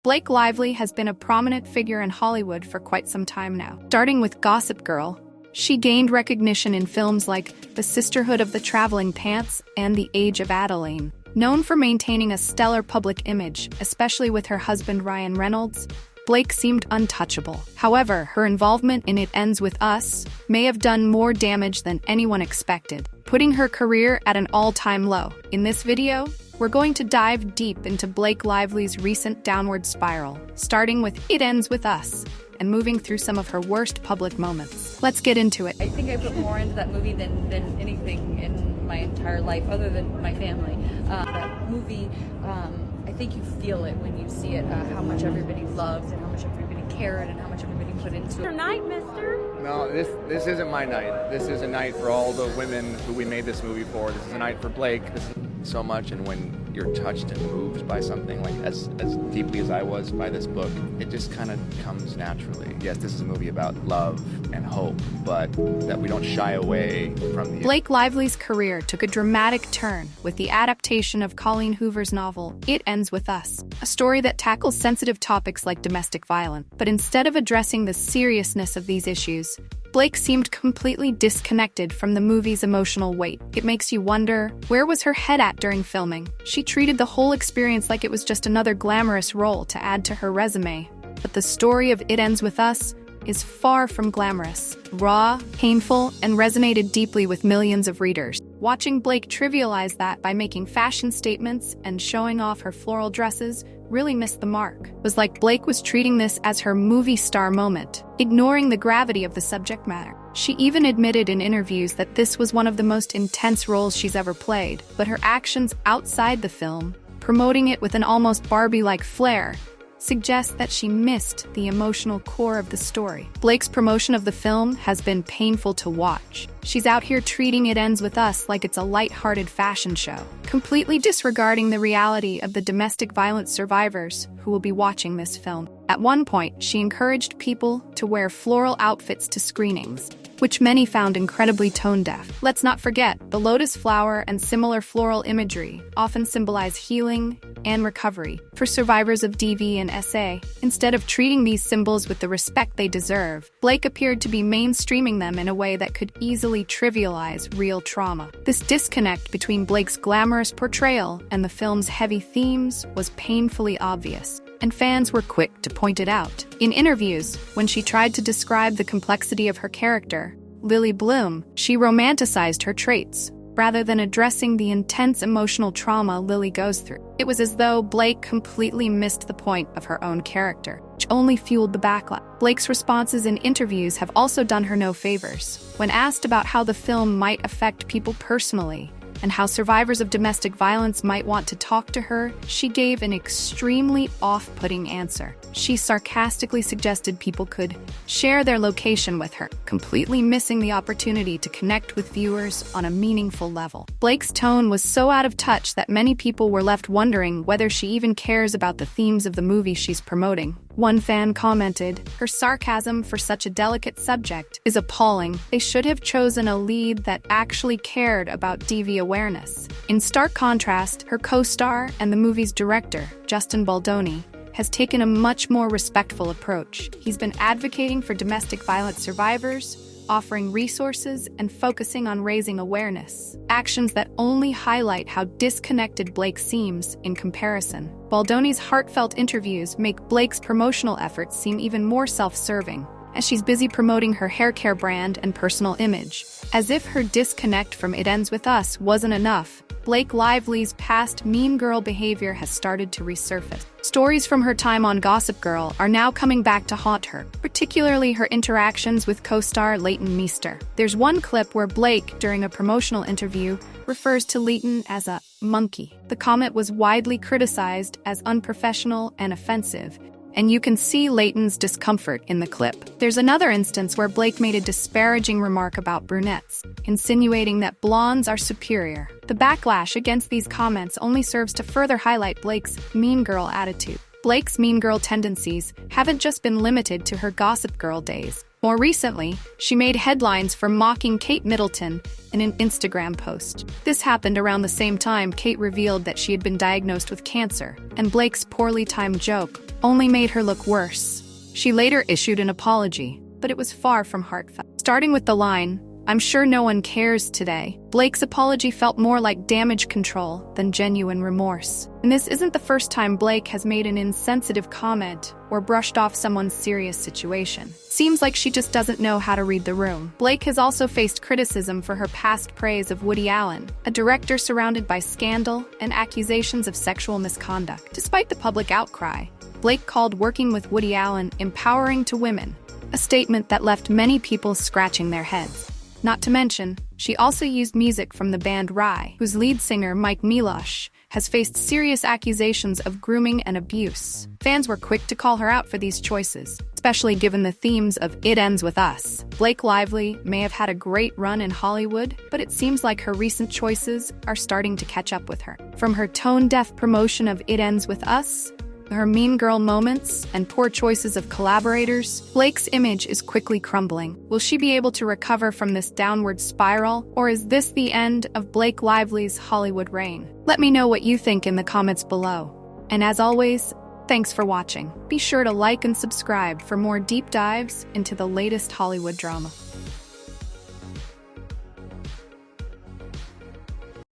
Blake Lively has been a prominent figure in Hollywood for quite some time now. Starting with Gossip Girl, she gained recognition in films like The Sisterhood of the Traveling Pants and The Age of Adeline. Known for maintaining a stellar public image, especially with her husband Ryan Reynolds, Blake seemed untouchable. However, her involvement in It Ends With Us may have done more damage than anyone expected, putting her career at an all-time low. In this video, we're going to dive deep into Blake Lively's recent downward spiral, starting with It Ends With Us and moving through some of her worst public moments. Let's get into it. I think I put more into that movie than anything in my entire life, other than my family. That movie, I think you feel it when you see it, how much everybody loved and how much everybody cared and how much everybody put into it. Your night, mister. No, this isn't my night. This is a night for all the women who we made this movie for. This is a night for Blake. This is so much, and when you're touched and moved by something like as deeply as I was by this book, it just kind of comes naturally. Yes, this is a movie about love and hope, but that we don't shy away from the... Blake Lively's career took a dramatic turn with the adaptation of Colleen Hoover's novel, It Ends With Us, a story that tackles sensitive topics like domestic violence. But instead of addressing the seriousness of these issues, Blake seemed completely disconnected from the movie's emotional weight. It makes you wonder, where was her head at during filming? She treated the whole experience like it was just another glamorous role to add to her resume. But the story of It Ends With Us is far from glamorous, raw, painful, and resonated deeply with millions of readers. Watching Blake trivialize that by making fashion statements and showing off her floral dresses really missed the mark. It was like Blake was treating this as her movie star moment, ignoring the gravity of the subject matter. She even admitted in interviews that this was one of the most intense roles she's ever played, but her actions outside the film, promoting it with an almost Barbie-like flair, suggests that she missed the emotional core of the story. Blake's promotion of the film has been painful to watch. She's out here treating It Ends With Us like it's a light-hearted fashion show, completely disregarding the reality of the domestic violence survivors who will be watching this film. At one point, she encouraged people to wear floral outfits to screenings, which many found incredibly tone-deaf. Let's not forget, the lotus flower and similar floral imagery often symbolize healing and recovery for survivors of DV and SA. Instead of treating these symbols with the respect they deserve, Blake appeared to be mainstreaming them in a way that could easily trivialize real trauma. This disconnect between Blake's glamorous portrayal and the film's heavy themes was painfully obvious, and fans were quick to point it out. In interviews, when she tried to describe the complexity of her character, Lily Bloom, she romanticized her traits, rather than addressing the intense emotional trauma Lily goes through. It was as though Blake completely missed the point of her own character, which only fueled the backlash. Blake's responses in interviews have also done her no favors. When asked about how the film might affect people personally, and how survivors of domestic violence might want to talk to her, she gave an extremely off-putting answer. She sarcastically suggested people could share their location with her, completely missing the opportunity to connect with viewers on a meaningful level. Blake's tone was so out of touch that many people were left wondering whether she even cares about the themes of the movie she's promoting. One fan commented, "Her sarcasm for such a delicate subject is appalling. They should have chosen a lead that actually cared about DV awareness." In stark contrast, her co-star and the movie's director, Justin Baldoni, has taken a much more respectful approach. He's been advocating for domestic violence survivors, offering resources, and focusing on raising awareness. Actions that only highlight how disconnected Blake seems in comparison. Baldoni's heartfelt interviews make Blake's promotional efforts seem even more self-serving, as she's busy promoting her hair care brand and personal image. As if her disconnect from It Ends With Us wasn't enough, Blake Lively's past mean girl behavior has started to resurface. Stories from her time on Gossip Girl are now coming back to haunt her, particularly her interactions with co-star Leighton Meester. There's one clip where Blake, during a promotional interview, refers to Leighton as a monkey. The comment was widely criticized as unprofessional and offensive, and you can see Leighton's discomfort in the clip. There's another instance where Blake made a disparaging remark about brunettes, insinuating that blondes are superior. The backlash against these comments only serves to further highlight Blake's mean girl attitude. Blake's mean girl tendencies haven't just been limited to her Gossip Girl days. More recently, she made headlines for mocking Kate Middleton in an Instagram post. This happened around the same time Kate revealed that she had been diagnosed with cancer, and Blake's poorly timed joke only made her look worse. She later issued an apology, but it was far from heartfelt. Starting with the line, "I'm sure no one cares today," Blake's apology felt more like damage control than genuine remorse. And this isn't the first time Blake has made an insensitive comment or brushed off someone's serious situation. Seems like she just doesn't know how to read the room. Blake has also faced criticism for her past praise of Woody Allen, a director surrounded by scandal and accusations of sexual misconduct. Despite the public outcry, Blake called working with Woody Allen empowering to women, a statement that left many people scratching their heads. Not to mention, she also used music from the band Rye, whose lead singer Mike Milosh has faced serious accusations of grooming and abuse. Fans were quick to call her out for these choices, especially given the themes of It Ends With Us. Blake Lively may have had a great run in Hollywood, but it seems like her recent choices are starting to catch up with her. From her tone-deaf promotion of It Ends With Us, her mean girl moments, and poor choices of collaborators, Blake's image is quickly crumbling. Will she be able to recover from this downward spiral, or is this the end of Blake Lively's Hollywood reign? Let me know what you think in the comments below. And as always, thanks for watching. Be sure to like and subscribe for more deep dives into the latest Hollywood drama.